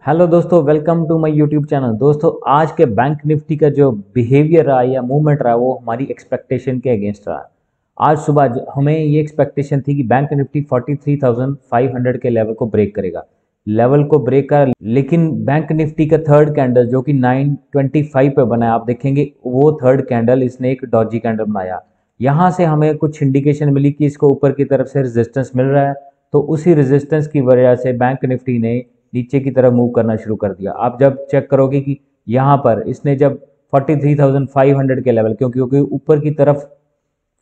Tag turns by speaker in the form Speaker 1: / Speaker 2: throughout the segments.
Speaker 1: Hello दोस्तों, welcome to my YouTube channel. दोस्तों, आज के बैंक निफ्टी का जो बिहेवियर रहा या मूवमेंट रहा वो हमारी एक्सपेक्टेशन के अगेंस्ट रहा। आज सुबह हमें ये एक्सपेक्टेशन थी कि बैंक निफ्टी 43,500 के लेवल को ब्रेक करेगा। लेवल को ब्रेक कर, लेकिन बैंक निफ्टी का थर्ड कैंडल जो कि 925 पे बना है, आप देखेंगे वो थर्ड कैंडल इसने एक डॉजी कैंडल बनाया। यहाँ से हमें कुछ इंडिकेशन मिली कि इसको ऊपर की तरफ से रेजिस्टेंस मिल रहा है, तो उसी रेजिस्टेंस की वजह से बैंक निफ्टी ने नीचे की तरफ मूव करना शुरू कर दिया। आप जब चेक करोगे कि यहाँ पर इसने जब 43,500 के लेवल, क्योंकि ऊपर की तरफ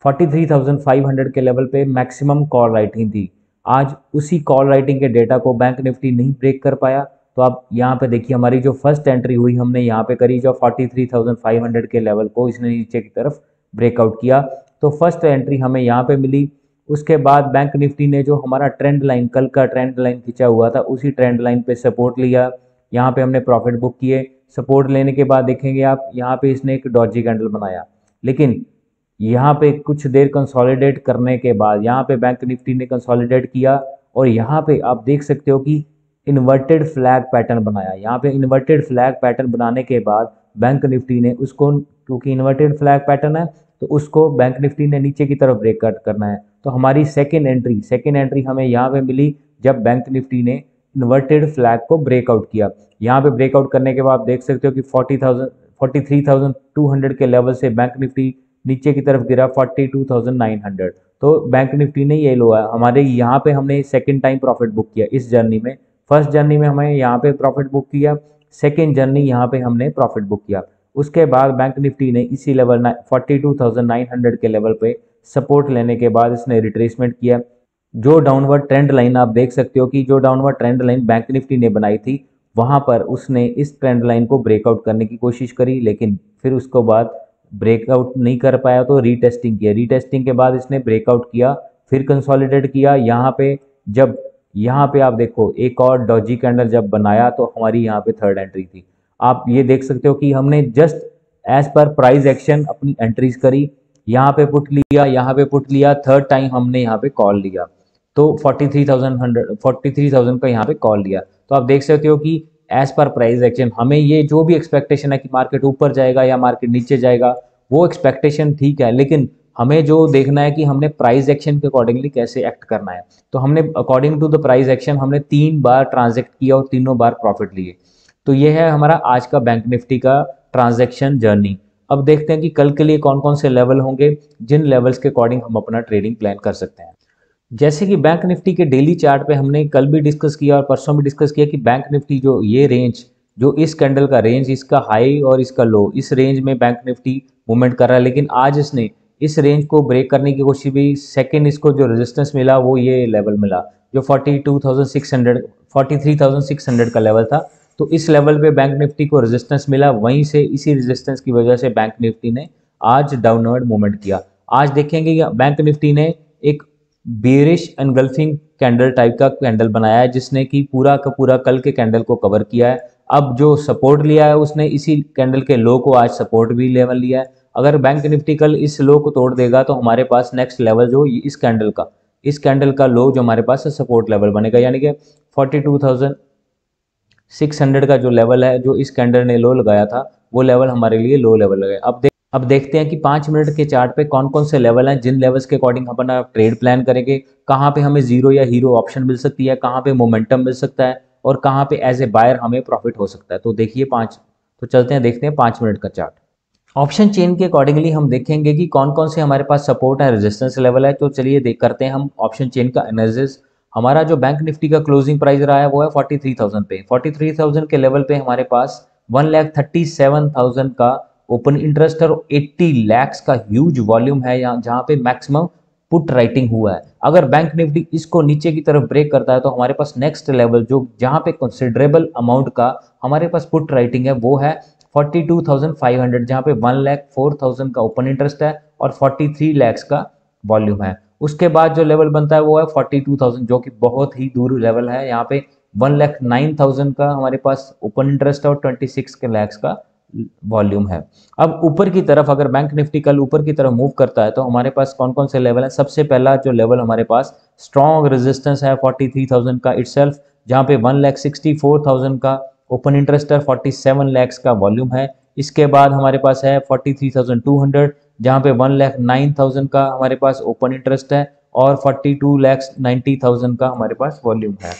Speaker 1: 43,500 के लेवल पे मैक्सिमम कॉल राइटिंग थी, आज उसी कॉल राइटिंग के डेटा को बैंक निफ्टी नहीं ब्रेक कर पाया। तो आप यहाँ पे देखिए, हमारी जो फर्स्ट एंट्री हुई हमने यहाँ पे करी, जो 43,500 के लेवल को इसने नीचे की तरफ ब्रेकआउट किया, तो फर्स्ट एंट्री हमें यहाँ पे मिली। उसके बाद बैंक निफ्टी ने जो हमारा ट्रेंड लाइन, कल का ट्रेंड लाइन खींचा हुआ था, उसी ट्रेंड लाइन पे सपोर्ट लिया। यहाँ पे हमने प्रॉफिट बुक किए। सपोर्ट लेने के बाद देखेंगे आप, यहाँ पे इसने एक डॉजी कैंडल बनाया, लेकिन यहाँ पे कुछ देर कंसोलिडेट करने के बाद यहाँ पे बैंक निफ्टी ने कंसोलिडेट किया और यहाँ पे आप देख सकते हो कि इन्वर्टेड फ्लैग पैटर्न बनाया। यहाँ पे इन्वर्टेड फ्लैग पैटर्न बनाने के बाद बैंक निफ्टी ने उसको, क्योंकि इन्वर्टेड फ्लैग पैटर्न है तो उसको बैंक निफ्टी ने नीचे की तरफ ब्रेक कट करना है। तो हमारी सेकेंड एंट्री हमें यहाँ पे मिली जब बैंक निफ्टी ने इन्वर्टेड फ्लैग को ब्रेकआउट किया। यहाँ पे ब्रेकआउट करने के बाद आप देख सकते हो कि 43,200 के लेवल से बैंक निफ्टी नीचे की तरफ गिरा 42,900। तो बैंक निफ्टी ने ये लो है हमारे, यहाँ पे हमने सेकेंड टाइम प्रॉफिट बुक किया इस जर्नी में। फर्स्ट जर्नी में हमें यहाँ पे प्रॉफिट बुक किया, सेकेंड जर्नी यहाँ पे हमने प्रॉफिट बुक किया। उसके बाद बैंक निफ्टी ने इसी लेवल 42,900 के लेवल पे सपोर्ट लेने के बाद इसने रिट्रेसमेंट किया। जो डाउनवर्ड ट्रेंड लाइन आप देख सकते हो कि जो downward trend line bank Nifty ने बनाई थी, वहां पर उसने इस ट्रेंड लाइन को ब्रेकआउट करने की कोशिश करी, लेकिन फिर उसको बाद ब्रेकआउट नहीं कर पाया तो रीटेस्टिंग किया। रीटेस्टिंग के बाद इसने ब्रेकआउट किया, फिर कंसोलिडेट किया। यहाँ पे जब यहाँ पे आप देखो एक और डॉजी कैंडल जब बनाया तो हमारी यहाँ पे थर्ड एंट्री थी। आप ये देख सकते हो कि हमने just as per price action अपनी एंट्रीज करी, यहाँ पे पुट लिया, यहाँ पे पुट लिया, थर्ड टाइम हमने यहाँ पे कॉल लिया, तो 43,000 का यहाँ पे कॉल लिया। तो आप देख सकते हो कि एज पर प्राइस एक्शन हमें ये जो भी एक्सपेक्टेशन है कि मार्केट ऊपर जाएगा या मार्केट नीचे जाएगा, वो एक्सपेक्टेशन ठीक है, लेकिन हमें जो देखना है कि हमने प्राइस एक्शन के अकॉर्डिंगली कैसे एक्ट करना है। तो हमने according to the price action हमने 3 बार ट्रांजेक्ट किया और तीनों बार प्रॉफिट लिए। तो ये है हमारा आज का बैंक निफ्टी का ट्रांजैक्शन जर्नी। अब देखते हैं कि कल के लिए कौन कौन से लेवल होंगे, जिन लेवल्स के अकॉर्डिंग हम अपना ट्रेडिंग प्लान कर सकते हैं। जैसे कि बैंक निफ्टी के डेली चार्ट पे हमने कल भी डिस्कस किया और परसों भी डिस्कस किया कि बैंक निफ्टी जो ये रेंज, जो इस कैंडल का रेंज, इसका हाई और इसका लो, इस रेंज में बैंक निफ्टी मूवमेंट कर रहा है। लेकिन आज इसने इस रेंज को ब्रेक करने की कोशिश भी, सेकेंड इसको जो रेजिस्टेंस मिला वो ये लेवल मिला जो 43,600 का लेवल था। तो इस लेवल पे बैंक निफ्टी को रेजिस्टेंस मिला, वहीं से इसी रेजिस्टेंस की वजह से बैंक निफ्टी ने आज डाउनवर्ड मूवमेंट किया। आज देखेंगे कि बैंक निफ्टी ने एक बेरिश एनगल्फिंग कैंडल टाइप का कैंडल बनाया है, जिसने कि पूरा का पूरा कल के कैंडल को कवर किया है। अब जो सपोर्ट लिया है उसने इसी कैंडल के लो को आज सपोर्ट भी लेवल लिया है। अगर बैंक निफ्टी कल इस लो को तोड़ देगा तो हमारे पास नेक्स्ट लेवल जो इस कैंडल का लो जो हमारे पास सपोर्ट लेवल बनेगा, यानी कि 42,600 का जो लेवल है, जो इस कैंडल ने लो लगाया था, वो लेवल हमारे लिए लो लेवल लगे। अब देखते हैं कि 5 मिनट के चार्ट पे कौन कौन से लेवल हैं, जिन लेवल्स के अकॉर्डिंग हम अपना ट्रेड प्लान करेंगे, कहाँ पे हमें जीरो या हीरो ऑप्शन मिल सकती है, कहाँ पे मोमेंटम मिल सकता है और कहाँ पे एज ए बायर हमें प्रॉफिट हो सकता है। तो देखिए तो चलते हैं, देखते हैं 5 मिनट का चार्ट। ऑप्शन चेन के अकॉर्डिंगली हम देखेंगे कि कौन कौन से हमारे पास सपोर्ट है, रेजिस्टेंस लेवल है। तो चलिए देख करते हैं हम ऑप्शन चेन का एनालिसिस। हमारा जो बैंक निफ्टी का क्लोजिंग प्राइस रहा है वो है 43,000 पे। 43,000 के लेवल पे हमारे पास 1,37,000 का ओपन इंटरेस्ट और 80 लैक्स का ह्यूज वॉल्यूम है यहाँ, जहाँ पे मैक्सिमम पुट राइटिंग हुआ है। अगर बैंक निफ्टी इसको नीचे की तरफ ब्रेक करता है तो हमारे पास नेक्स्ट लेवल जो जहाँ पे कंसिडरेबल अमाउंट का हमारे पास पुट राइटिंग है वो है 42,500, जहाँ पे 1,04,000 का ओपन इंटरेस्ट है और 43 लैक्स का वॉल्यूम है। उसके बाद जो लेवल बनता है वो है 42,000, जो कि बहुत ही दूर लेवल है। यहाँ पे 1,09,000 का हमारे पास ओपन इंटरेस्ट है और 26 लैक्स का वॉल्यूम है। अब ऊपर की तरफ अगर बैंक निफ्टी कल ऊपर की तरफ मूव करता है तो हमारे पास कौन कौन से लेवल है। सबसे पहला जो लेवल हमारे पास स्ट्रॉन्ग रेजिस्टेंस है 43,000 का इटसेल्फ, जहाँ पे 1,64,000 का ओपन इंटरेस्ट है, 47 लैक्स का वॉल्यूम है। इसके बाद हमारे पास है 43,200 जहाँ पे 1,09,000 का हमारे पास ओपन इंटरेस्ट है और 42,90,000 का हमारे पास वॉल्यूम है।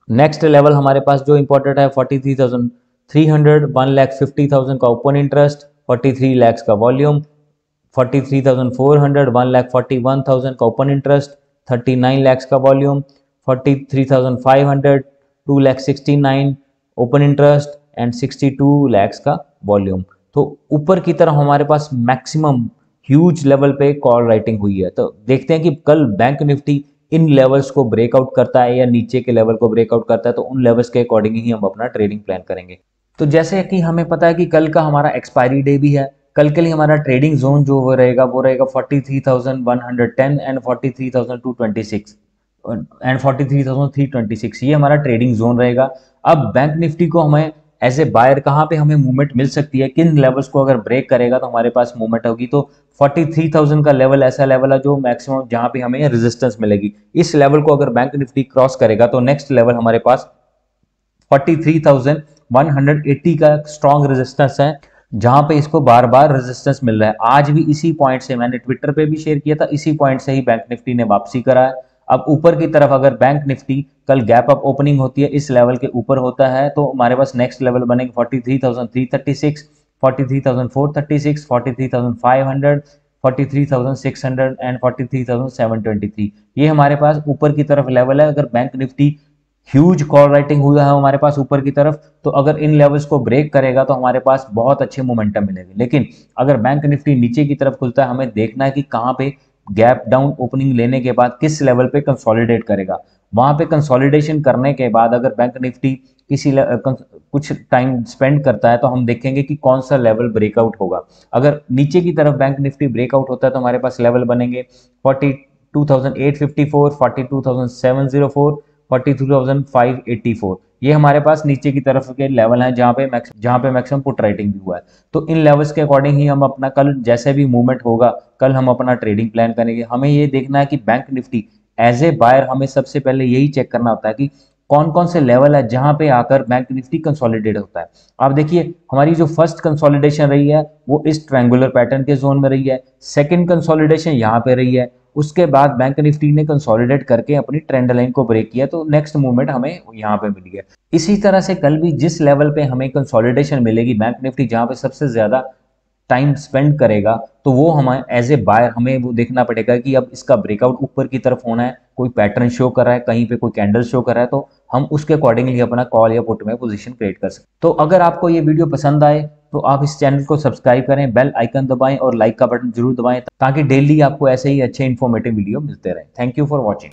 Speaker 1: नेक्स्ट लेवल हमारे पास जो इंपॉर्टेंट है 43,300, 1,50,000 का ओपन इंटरेस्ट, 43 लैक्स का वॉल्यूम, 43,400, 1,41,000 का ओपन इंटरेस्ट, 39 लैक्स का volume, 43,500, 2,69,000 open interest and 62 lakhs का वॉल्यूम। तो ऊपर की तरफ हमारे पास मैक्सिमम ह्यूज लेवल पे कॉल राइटिंग हुई है। तो देखते हैं कि कल बैंक निफ्टी इन लेवल्स को ब्रेकआउट करता है या नीचे के लेवल को ब्रेकआउट करता है, तो उन लेवल्स के अकॉर्डिंग ही हम अपना ट्रेडिंग प्लान करेंगे। तो जैसे कि हमें पता है कि कल का हमारा एक्सपायरी डे भी है, कल के लिए हमारा ट्रेडिंग जोन जो वो रहेगा 43,110 एंड 43,226 एंड 43,326, ये हमारा ट्रेडिंग जोन रहेगा। अब बैंक निफ्टी को हमें एज ए बायर कहाँ पे हमें मूवमेंट मिल सकती है, किन लेवल्स को अगर ब्रेक करेगा तो हमारे पास मूवमेंट होगी। तो 43,000 का लेवल ऐसा लेवल है जो मैक्सिमम जहाँ पे हमें रेजिस्टेंस मिलेगी। इस लेवल को अगर बैंक निफ्टी क्रॉस करेगा तो नेक्स्ट लेवल हमारे पास 43,180 का स्ट्रॉन्ग रेजिस्टेंस है, जहां पे इसको बार बार रेजिस्टेंस मिल रहा है। आज भी इसी पॉइंट से, मैंने ट्विटर पे भी शेयर किया था, इसी पॉइंट से ही बैंक निफ्टी ने वापसी करा है। अब ऊपर की तरफ अगर बैंक निफ्टी कल गैप अप ओपनिंग होती है, इस लेवल के ऊपर होता है, तो हमारे पास नेक्स्ट लेवल बनेगा 43,336, 43,436, 43,500, 43,600 एंड 43,723। ये हमारे पास ऊपर की तरफ लेवल है। अगर bank Nifty huge call writing हुआ है हमारे पास ऊपर की तरफ, तो अगर इन लेवल्स को ब्रेक करेगा तो हमारे पास बहुत अच्छे मोमेंटम मिलेगी। लेकिन अगर बैंक निफ्टी नीचे की तरफ खुलता है, हमें देखना है कि कहाँ पे गैप डाउन ओपनिंग लेने के बाद किस लेवल पे कंसोलिडेट करेगा। वहां पे कंसोलिडेशन करने के बाद अगर बैंक निफ्टी कुछ टाइम स्पेंड करता है तो हम देखेंगे कि कौन सा लेवल ब्रेकआउट होगा। अगर नीचे की तरफ बैंक निफ्टी ब्रेकआउट होता है तो हमारे पास लेवल बनेंगे 42,854, 42,704, 42,584। ये हमारे पास नीचे की तरफ के लेवल हैं जहाँ पे मैक्सिमम पुट राइटिंग भी हुआ है। तो इन लेवल्स के अकॉर्डिंग ही हम अपना कल जैसे भी मूवमेंट होगा, कल हम अपना ट्रेडिंग प्लान करेंगे। हमें ये देखना है कि Bank Nifty as a buyer हमें सबसे पहले यही चेक करना होता है कि कौन कौन से लेवल है जहां पे आकर बैंक निफ्टी कंसोलिडेट होता है। आप देखिए हमारी जो फर्स्ट कंसोलिडेशन रही है वो इस ट्रायंगुलर पैटर्न के जोन में रही है, सेकंड कंसोलिडेशन यहाँ पे रही है, उसके बाद बैंक निफ्टी ने कंसोलिडेट करके अपनी ट्रेंड लाइन को ब्रेक किया, तो नेक्स्ट मूवमेंट हमें यहाँ पे मिल गया। इसी तरह से कल भी जिस लेवल पे हमें कंसोलिडेशन मिलेगी, बैंक निफ्टी जहाँ पे सबसे ज्यादा टाइम स्पेंड करेगा, तो वो हमें एज ए बायर हमें वो देखना पड़ेगा कि अब इसका ब्रेकआउट ऊपर की तरफ होना है, कोई पैटर्न शो कर रहा है, कहीं पे कोई कैंडल शो कर रहा है, तो हम उसके अकॉर्डिंगली अपना कॉल या पुट में पोजीशन क्रिएट कर सकते। तो अगर आपको ये वीडियो पसंद आए तो आप इस चैनल को सब्सक्राइब करें, बेल आइकन दबाएं और लाइक का बटन जरूर दबाएं, ताकि डेली आपको ऐसे ही अच्छे इन्फॉर्मेटिव वीडियो मिलते रहे। Thank you for watching.